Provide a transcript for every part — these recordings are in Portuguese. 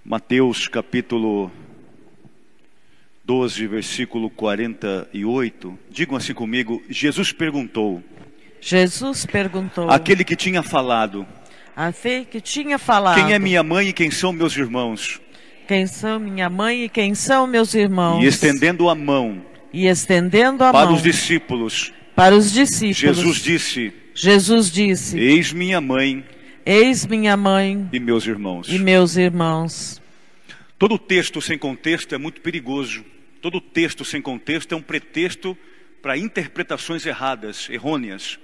Mateus capítulo 12, versículo 48. Digam assim comigo: Jesus perguntou. Jesus perguntou. Aquele que tinha falado. Aquele que tinha falado. Quem é minha mãe e quem são meus irmãos? Quem são minha mãe e quem são meus irmãos? E estendendo a mão. Para os discípulos. Para os discípulos. Jesus disse. Eis minha mãe. Eis minha mãe. E meus irmãos. E meus irmãos. Todo texto sem contexto é muito perigoso. Todo texto sem contexto é um pretexto para interpretações errôneas.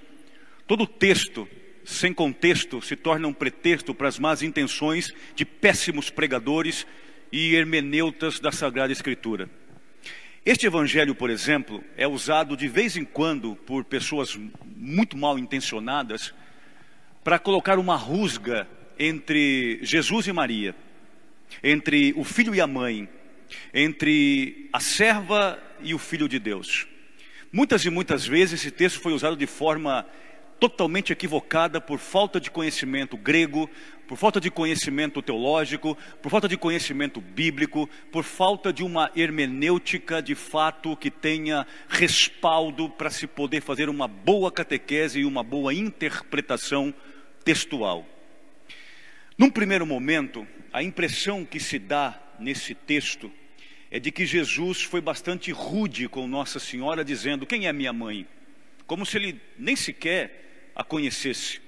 Todo texto sem contexto se torna um pretexto para as más intenções de péssimos pregadores e hermeneutas da Sagrada Escritura. Este evangelho, por exemplo, é usado de vez em quando por pessoas muito mal intencionadas para colocar uma rusga entre Jesus e Maria, entre o filho e a mãe, entre a serva e o filho de Deus. Muitas e muitas vezes esse texto foi usado de forma totalmente equivocada por falta de conhecimento grego, por falta de conhecimento teológico, por falta de conhecimento bíblico, por falta de uma hermenêutica de fato que tenha respaldo para se poder fazer uma boa catequese e uma boa interpretação textual. Num primeiro momento, a impressão que se dá nesse texto é de que Jesus foi bastante rude com Nossa Senhora, dizendo: quem é minha mãe? Como se ele nem sequer a conhecesse.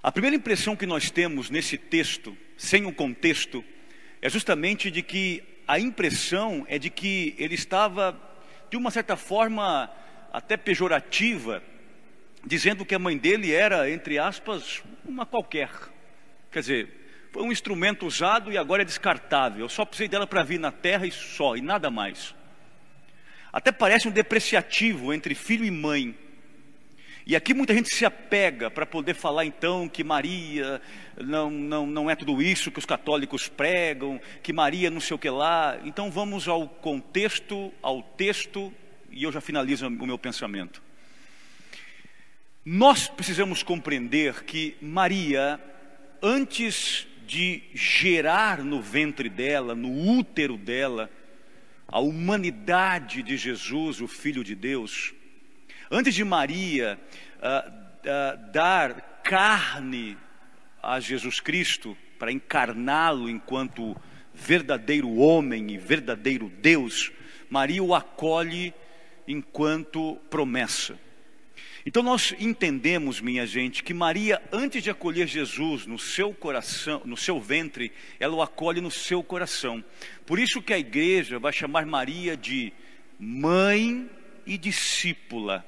A primeira impressão que nós temos nesse texto, sem um contexto, é justamente de que a impressão é de que ele estava, de uma certa forma, até pejorativa, dizendo que a mãe dele era, entre aspas, uma qualquer. Quer dizer, foi um instrumento usado e agora é descartável. Eu só precisei dela para vir na terra e só, e nada mais. Até parece um depreciativo entre filho e mãe. E aqui muita gente se apega para poder falar então que Maria não é tudo isso que os católicos pregam, que Maria não sei o que lá. Então vamos ao contexto, ao texto, e eu já finalizo o meu pensamento. Nós precisamos compreender que Maria, antes de gerar no ventre dela, no útero dela, a humanidade de Jesus, o Filho de Deus, antes de Maria dar carne a Jesus Cristo, para encarná-lo enquanto verdadeiro homem e verdadeiro Deus, Maria o acolhe enquanto promessa. Então nós entendemos, minha gente, que Maria, antes de acolher Jesus no seu coração, no seu ventre, ela o acolhe no seu coração. Por isso que a igreja vai chamar Maria de mãe e discípula.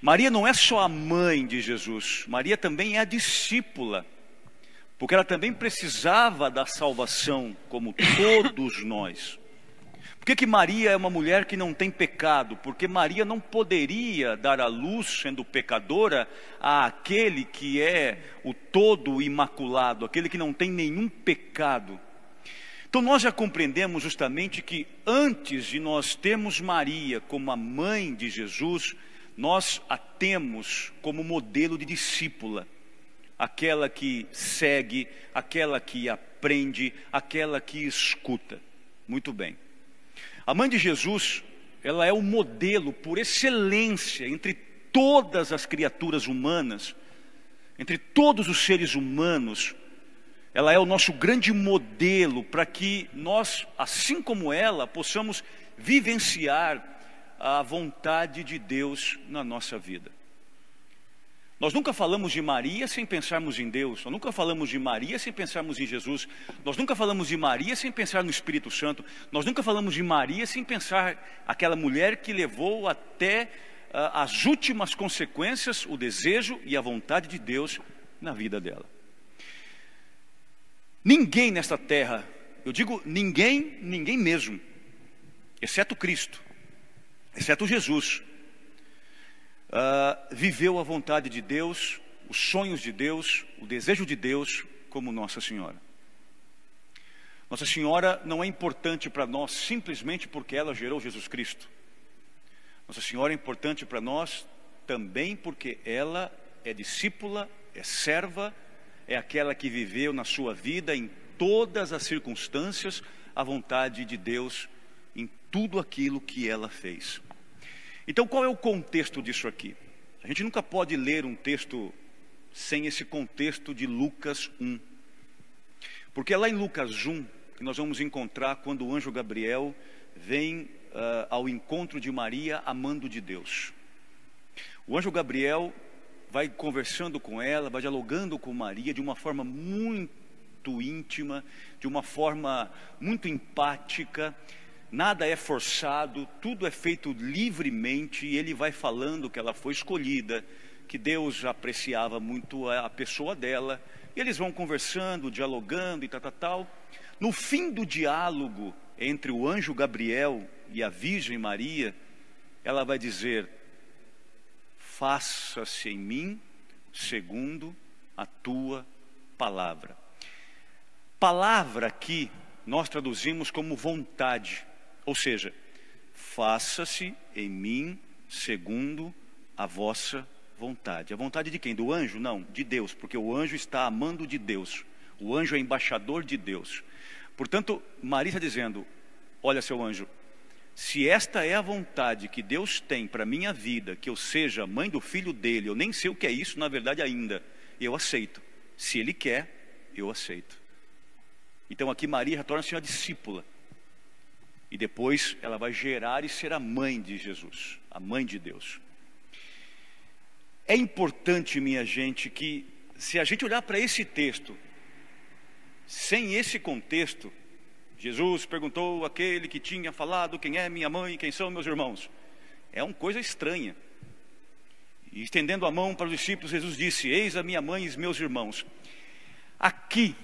Maria não é só a mãe de Jesus, Maria também é a discípula, porque ela também precisava da salvação, como todos nós. Por que Maria é uma mulher que não tem pecado? Porque Maria não poderia dar à luz, sendo pecadora, àquele que é o todo imaculado, aquele que não tem nenhum pecado. Então nós já compreendemos justamente que antes de nós termos Maria como a mãe de Jesus, nós a temos como modelo de discípula, aquela que segue, aquela que aprende, aquela que escuta. Muito bem. A mãe de Jesus, ela é o modelo por excelência entre todas as criaturas humanas, entre todos os seres humanos. Ela é o nosso grande modelo para que nós, assim como ela, possamos vivenciar a vontade de Deus na nossa vida. Nós nunca falamos de Maria sem pensarmos em Deus. Nós nunca falamos de Maria sem pensarmos em Jesus. Nós nunca falamos de Maria sem pensar no Espírito Santo. Nós nunca falamos de Maria sem pensar aquela mulher que levou até as últimas consequências, o desejo e a vontade de Deus na vida dela. Ninguém nesta terra, eu digo ninguém, ninguém mesmo, exceto Cristo, exceto Jesus, viveu a vontade de Deus, os sonhos de Deus, o desejo de Deus, como Nossa Senhora. Nossa Senhora não é importante para nós simplesmente porque ela gerou Jesus Cristo. Nossa Senhora é importante para nós também porque ela é discípula, é serva, é aquela que viveu na sua vida em todas as circunstâncias a vontade de Deus em tudo aquilo que ela fez. Então, qual é o contexto disso aqui? A gente nunca pode ler um texto sem esse contexto de Lucas 1. Porque é lá em Lucas 1 que nós vamos encontrar quando o anjo Gabriel vem ao encontro de Maria, amando de Deus. O anjo Gabriel vai conversando com ela, vai dialogando com Maria de uma forma muito íntima, de uma forma muito empática. Nada é forçado, tudo é feito livremente, e ele vai falando que ela foi escolhida, que Deus apreciava muito a pessoa dela, e eles vão conversando, dialogando e tal. No fim do diálogo entre o anjo Gabriel e a Virgem Maria, ela vai dizer: faça-se em mim segundo a tua palavra. Palavra aqui nós traduzimos como vontade. Ou seja, faça-se em mim segundo a vossa vontade. A vontade de quem? Do anjo? Não, de Deus, porque o anjo está amando de Deus. O anjo é embaixador de Deus. Portanto, Maria está dizendo: olha, seu anjo, se esta é a vontade que Deus tem para a minha vida, que eu seja mãe do filho dele, eu nem sei o que é isso na verdade ainda, eu aceito. Se ele quer, eu aceito. Então aqui Maria torna-se uma discípula. E depois ela vai gerar e ser a mãe de Jesus, a mãe de Deus. É importante, minha gente, que se a gente olhar para esse texto, sem esse contexto, Jesus perguntou àquele que tinha falado: quem é minha mãe e quem são meus irmãos? É uma coisa estranha. E estendendo a mão para os discípulos, Jesus disse: eis a minha mãe e os meus irmãos. Aqui,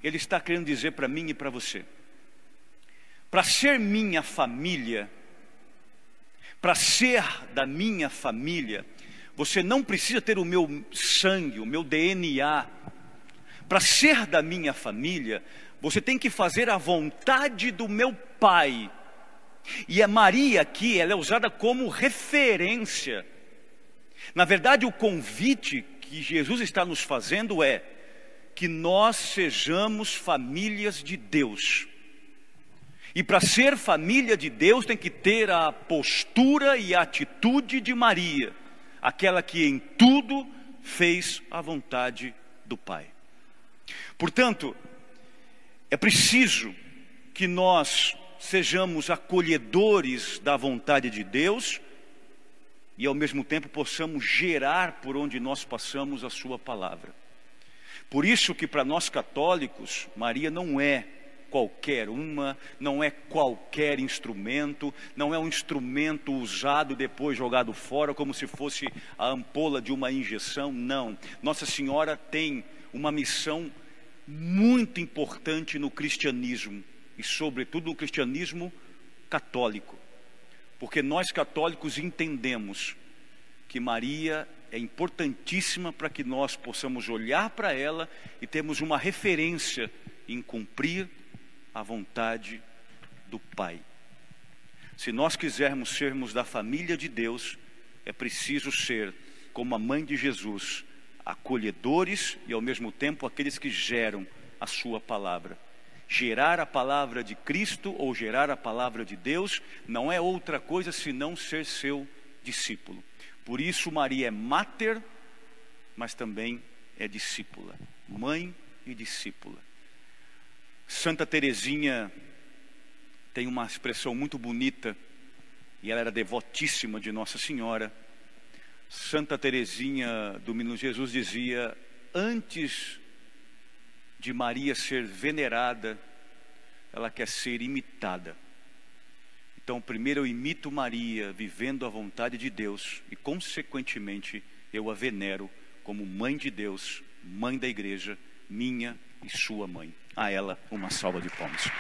ele está querendo dizer para mim e para você: para ser minha família, para ser da minha família, você não precisa ter o meu sangue, o meu DNA. Para ser da minha família, você tem que fazer a vontade do meu Pai. E a Maria aqui, ela é usada como referência. Na verdade, o convite que Jesus está nos fazendo é que nós sejamos famílias de Deus. E para ser família de Deus tem que ter a postura e a atitude de Maria, aquela que em tudo fez a vontade do Pai. Portanto, é preciso que nós sejamos acolhedores da vontade de Deus e ao mesmo tempo possamos gerar por onde nós passamos a sua palavra. Por isso que para nós católicos, Maria não é qualquer uma, não é qualquer instrumento, não é um instrumento usado e depois jogado fora como se fosse a ampola de uma injeção, não. Nossa Senhora tem uma missão muito importante no cristianismo, e sobretudo no cristianismo católico, porque nós católicos entendemos que Maria é importantíssima para que nós possamos olhar para ela e termos uma referência em cumprir a vontade do Pai. Se nós quisermos sermos da família de Deus, é preciso ser, como a mãe de Jesus, acolhedores e ao mesmo tempo aqueles que geram a sua palavra. Gerar a palavra de Cristo ou gerar a palavra de Deus não é outra coisa senão ser seu discípulo. Por isso Maria é máter, mas também é discípula, mãe e discípula. Santa Teresinha tem uma expressão muito bonita, e ela era devotíssima de Nossa Senhora. Santa Teresinha do Menino Jesus dizia: antes de Maria ser venerada, ela quer ser imitada. Então primeiro eu imito Maria vivendo a vontade de Deus e consequentemente eu a venero como mãe de Deus, mãe da igreja, minha e sua mãe. A ela uma salva de palmas.